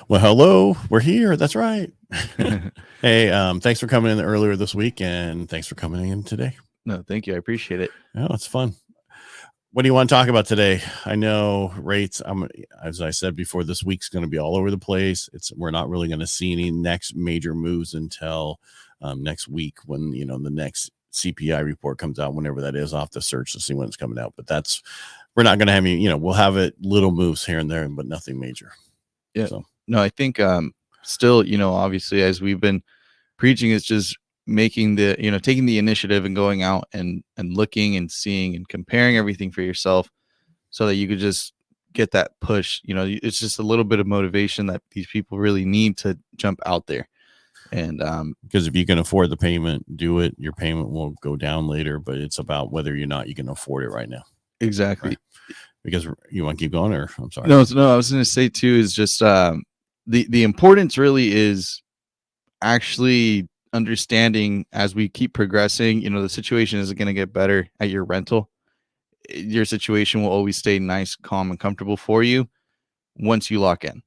Well, hello, we're here. That's right. Hey, thanks for coming in earlier this week, and thanks for coming in today. No, thank you. I appreciate it. Oh, it's fun. What do you want to talk about today? I know rates. As I said before, this week's going to be all over the place. We're not really going to see any next major moves until next week when the next CPI report comes out, whenever that is. I'll have to search to see when it's coming out. But we're not going to have any. We'll have little moves here and there, but nothing major. Yeah. So. No, I think still, obviously, as we've been preaching, it's just making taking the initiative and going out and looking and seeing and comparing everything for yourself so that you could just get that push. It's just a little bit of motivation that these people really need to jump out there. And because if you can afford the payment, do it. Your payment will go down later, but it's about whether or not you can afford it right now. Exactly. Right? Because you want to keep going, or I'm sorry. No, I was going to say too is just the importance really is actually understanding as we keep progressing. The situation isn't going to get better at your rental. Your situation will always stay nice, calm, and comfortable for you once you lock in.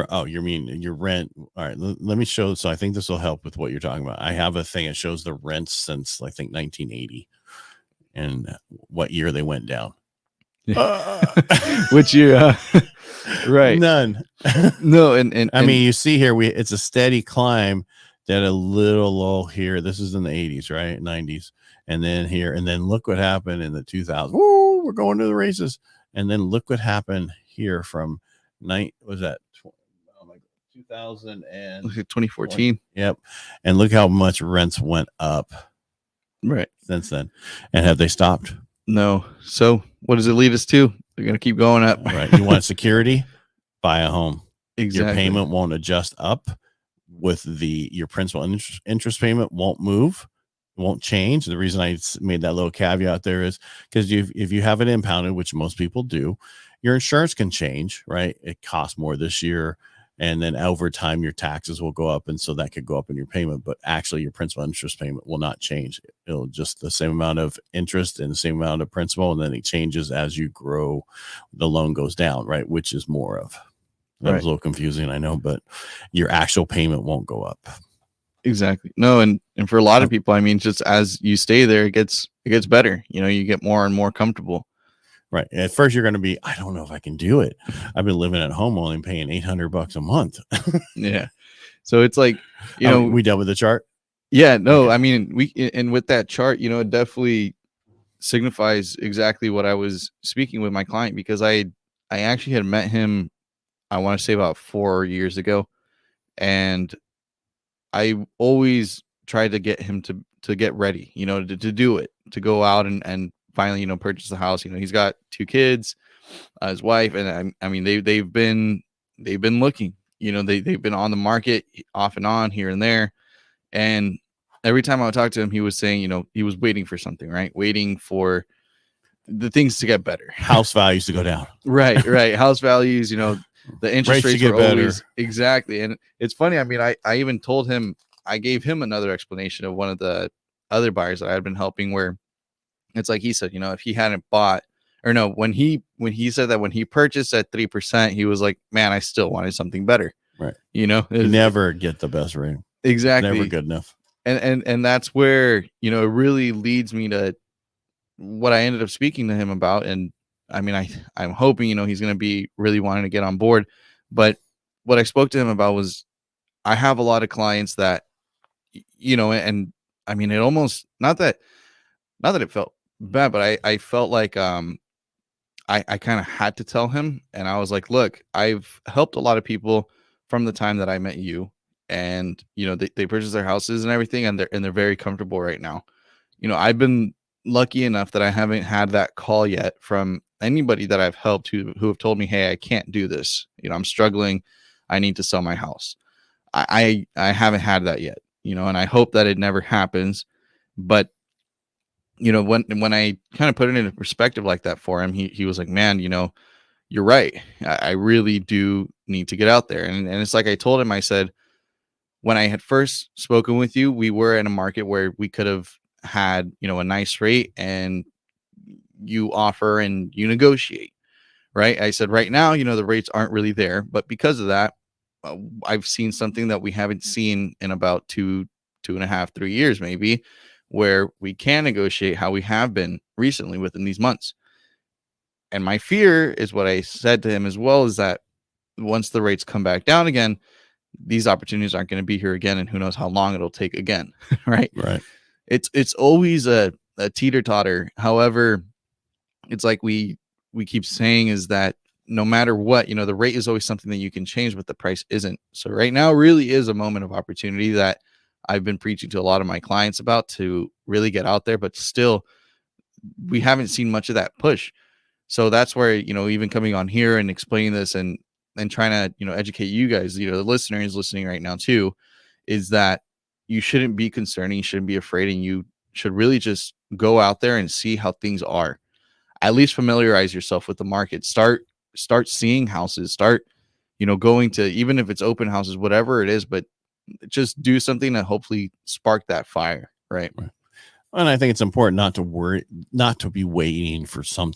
Oh, you mean your rent? All right, let me show. So I think this will help with what you're talking about. I have a thing that shows the rents since I think 1980 and what year they went down. Which year? Right. None. No, and I mean, you see here, it's a steady climb. That a little low here. This is in the 80s, right? 90s. And then here, and then look what happened in the 2000s. Woo, we're going to the races. And then look what happened here from 2000 and 2014. Yep. And look how much rents went up right since then. And have they stopped? No. So what does it lead us to? They're going to keep going up. Right. You want security? Buy a home. Exactly. Your payment won't adjust up with your principal and interest payment won't move. It won't change. The reason I made that little caveat there is because if you have it impounded, which most people do, your insurance can change, right? It costs more this year. And then over time, your taxes will go up. And so that could go up in your payment. But actually, your principal interest payment will not change. It'll just the same amount of interest and the same amount of principal. And then it changes as you grow. The loan goes down, right? Which is more of. That was a little confusing, I know, but your actual payment won't go up. Exactly. No, and for a lot of people, I mean, just as you stay there, it gets better. You get more and more comfortable. Right. At first, you're going to be, I don't know if I can do it. I've been living at home only paying $800 a month. Yeah. So it's like, we dealt with the chart. Yeah. No, okay. I mean, and with that chart, it definitely signifies exactly what I was speaking with my client, because I actually had met him, I want to say about 4 years ago. And I always tried to get him to get ready, to do it, to go out and finally, purchase the house. He's got 2 kids, his wife, and I mean, they've been looking, they've been on the market off and on here and there. And every time I would talk to him, he was saying, he was waiting for something, right? Waiting for the things to get better. House values to go down. Right. House values, the interest rates are always exactly. And it's funny. I mean, I even told him, I gave him another explanation of one of the other buyers that I had been helping, where it's like he said, if he hadn't bought, or no, when he said that when he purchased at 3%, he was like, man, I still wanted something better. Right. You never get the best rating. Exactly. Never good enough. And that's where, it really leads me to what I ended up speaking to him about. And I mean, I'm hoping, he's going to be really wanting to get on board. But what I spoke to him about was, I have a lot of clients that, and I mean, it almost, not that it felt bad, but I felt like, I kind of had to tell him. And I was like, look, I've helped a lot of people from the time that I met you, and, they purchased their houses and everything, and they're very comfortable right now. I've been lucky enough that I haven't had that call yet from anybody that I've helped who have told me, hey, I can't do this. I'm struggling. I need to sell my house. I haven't had that yet, and I hope that it never happens. But, when I kind of put it into perspective like that for him, he was like, man, you're right. I really do need to get out there. And it's like I told him, I said, when I had first spoken with you, we were in a market where we could have had, a nice rate, and you offer and you negotiate, right? I said, right now, the rates aren't really there, but because of that, I've seen something that we haven't seen in about 2.5, 3 years, maybe, where we can negotiate how we have been recently within these months. And my fear is what I said to him as well, is that once the rates come back down again, these opportunities aren't going to be here again. And who knows how long it'll take again. Right. Right. It's always a teeter totter. However, it's like we keep saying is that no matter what, the rate is always something that you can change, but the price isn't. So right now really is a moment of opportunity that I've been preaching to a lot of my clients about, to really get out there, but still we haven't seen much of that push. So that's where, even coming on here and explaining this and trying to, educate you guys, the listeners listening right now too, is that you shouldn't be concerned, you shouldn't be afraid, and you should really just go out there and see how things are. At least familiarize yourself with the market. Start seeing houses, start, going to, even if it's open houses, whatever it is, but just do something to hopefully spark that fire. Right. And I think it's important not to be waiting for some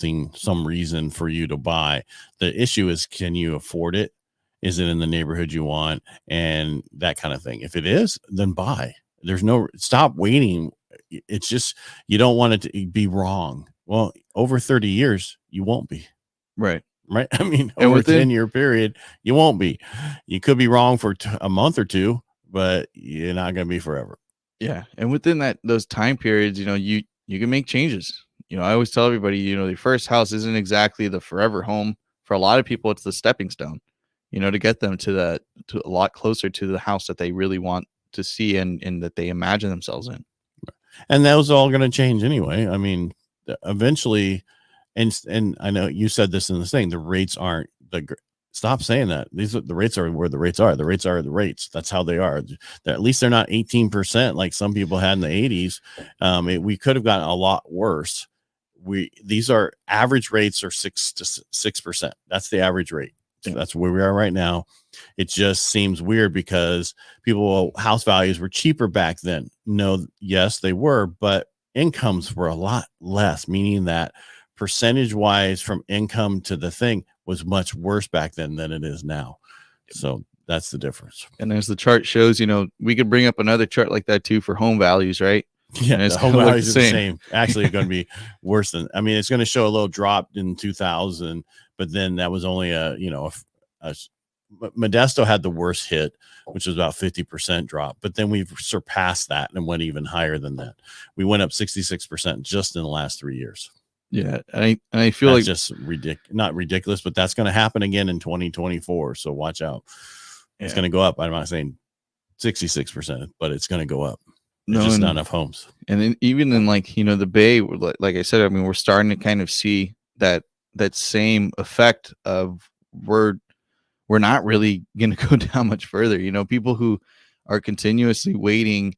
reason for you to buy. The issue is, can you afford it? Is it in the neighborhood you want? And that kind of thing. If it is, then buy. Stop waiting. It's just, you don't want it to be wrong. Well, over 30 years, you won't be. Right. Right. I mean, over a 10-year period, you won't be. You could be wrong for a month or two, but you're not going to be forever. Yeah. And within those time periods, you can make changes. I always tell everybody, the first house isn't exactly the forever home. For a lot of people, it's the stepping stone, to get them to a lot closer to the house that they really want to see and that they imagine themselves in. And that was all going to change anyway. I mean, eventually, and I know you said this in the thing, the rates aren't stop saying that. The rates are where the rates are. The rates are the rates. That's how they are. At least they're not 18% like some people had in the 80s. We could have gotten a lot worse. These are average rates are 6%. That's the average rate. So that's where we are right now. It just seems weird because house values were cheaper back then. No, yes, they were, but incomes were a lot less, meaning that percentage wise from income to the thing was much worse back then than it is now. So that's the difference. And as the chart shows, we could bring up another chart like that too for home values, right? Yeah, the home values are the same. Actually, going to be worse than. I mean, it's going to show a little drop in 2000, but then that was only Modesto had the worst hit, which was about 50% drop. But then we've surpassed that and went even higher than that. We went up 66% just in the last 3 years. Yeah, and I feel that's just not ridiculous, but that's going to happen again in 2024. So watch out. It's going to go up. I'm not saying 66%, but it's going to go up. There's just not enough homes. And then even in the Bay, like I said, I mean, we're starting to kind of see that same effect of we're not really going to go down much further. People who are continuously waiting,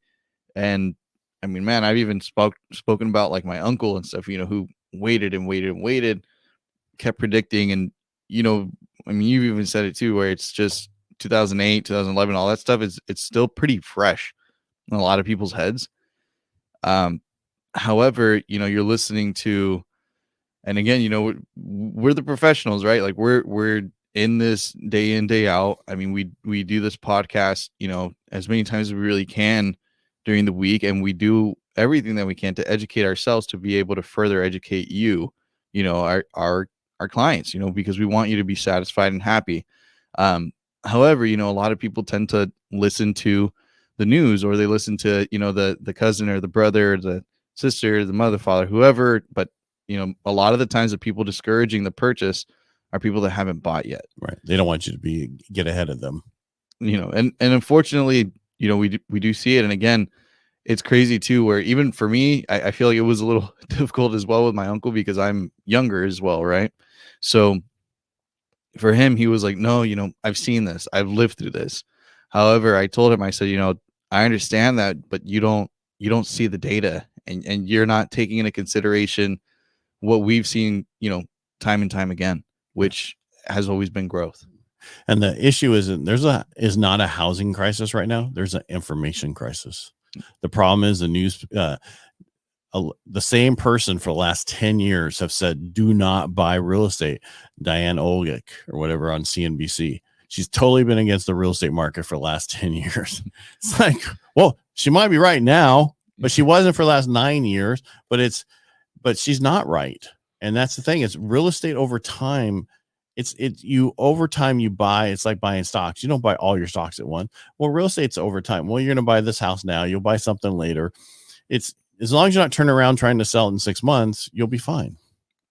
and I mean, man, I've even spoken about like my uncle and stuff, who waited and waited and waited, kept predicting. And, I mean, you've even said it too, where it's just 2008, 2011, all that stuff it's still pretty fresh in a lot of people's heads. However, you're listening to, and again, we're the professionals, right? Like we're in this day in, day out. I mean, we do this podcast, as many times as we really can during the week, and we do everything that we can to educate ourselves to be able to further educate you, our clients, because we want you to be satisfied and happy. However, a lot of people tend to listen to the news, or they listen to, the cousin or the brother, or the sister, the mother, father, whoever. But, a lot of the times the people discouraging the purchase are people that haven't bought yet. Right. They don't want you to get ahead of them, and unfortunately, we do see it. And again, it's crazy too, where even for me, I feel like it was a little difficult as well with my uncle because I'm younger as well. Right. So for him, he was like, no, I've seen this, I've lived through this. However, I told him, I said, I understand that, but you don't see the data, and you're not taking into consideration what we've seen, time and time again, which has always been growth. And the issue is not a housing crisis right now. There's an information crisis. The problem is the news, the same person for the last 10 years have said, do not buy real estate. Diane Olgic or whatever on CNBC. she's totally been against the real estate market for the last 10 years. It's like, well, she might be right now, but she wasn't for the last 9 years, but she's not right. And that's the thing. It's real estate over time. Over time you buy, it's like buying stocks. You don't buy all your stocks at once. Well, real estate's over time. Well, you're going to buy this house now. You'll buy something later. It's as long as you're not turning around trying to sell it in 6 months, you'll be fine.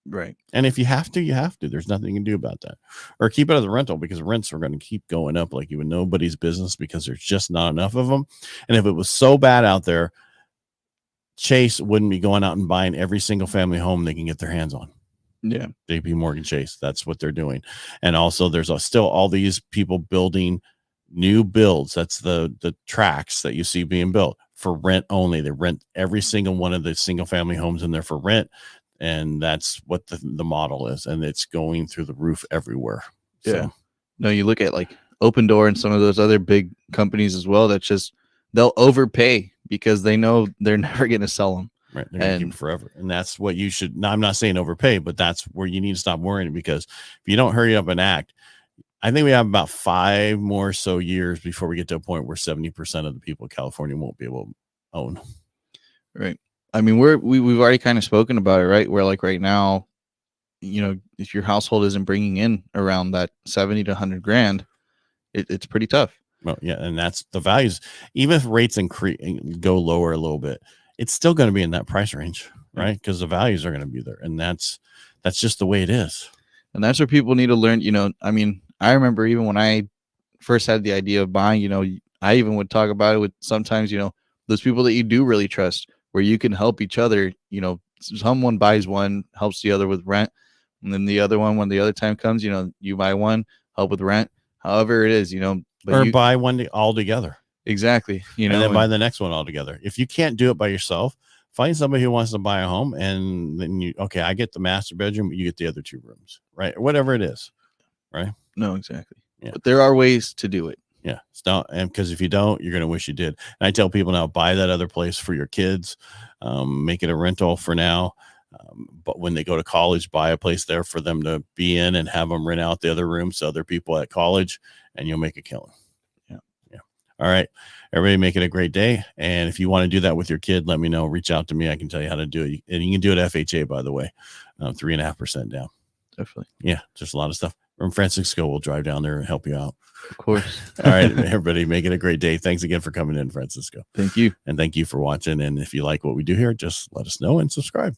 Right. And if you have to, you have to. There's nothing you can do about that. Or keep it as a rental, because rents are going to keep going up like you would nobody's business, because there's just not enough of them. And if it was so bad out there, Chase wouldn't be going out and buying every single family home they can get their hands on. Yeah. JP Morgan Chase. That's what they're doing. And also there's still all these people building new builds. That's the tracks that you see being built for rent only. They rent every single one of the single family homes in there for rent. And that's what the model is. And it's going through the roof everywhere. Yeah. So. No, you look at like Open Door and some of those other big companies as well. That's just, they'll overpay because they know they're never going to sell them. Right. They're going to keep it forever. And that's what you should. Now, I'm not saying overpay, but that's where you need to stop worrying, because if you don't hurry up and act, I think we have about 5 more so years before we get to a point where 70% of the people in California won't be able to own. Right. I mean, we've already kind of spoken about it, right? Where like right now, you know, if your household isn't bringing in around that 70 to 100 grand, it's pretty tough. Well, yeah. And that's the values. Even if rates go lower a little bit, it's still going to be in that price range, right? Because the values are going to be there. And that's just the way it is. And that's where people need to learn, you know, I mean, I remember even when I first had the idea of buying, you know, I even would talk about it with sometimes, you know, those people that you do really trust, where you can help each other. You know, someone buys one, helps the other with rent. And then the other one, when the other time comes, you know, you buy one, help with rent, however it is, you know, or buy one all together. Exactly. You know, and then buy the next one all together. If you can't do it by yourself, find somebody who wants to buy a home, and then I get the master bedroom, but you get the other 2 rooms, right? Or whatever it is. Right. No, exactly. Yeah. But there are ways to do it. Yeah. It's not, and because if you don't, you're going to wish you did. And I tell people now, buy that other place for your kids, make it a rental for now. But when they go to college, buy a place there for them to be in and have them rent out the other rooms to other people at college, and you'll make a killing. Yeah. Yeah. All right. Everybody make it a great day. And if you want to do that with your kid, let me know. Reach out to me. I can tell you how to do it. And you can do it FHA, by the way, 3.5% down. Definitely. Yeah. Just a lot of stuff. From Francisco, we'll drive down there and help you out. Of course. All right, everybody, make it a great day. Thanks again for coming in, Francisco. Thank you. And thank you for watching. And if you like what we do here, just let us know and subscribe.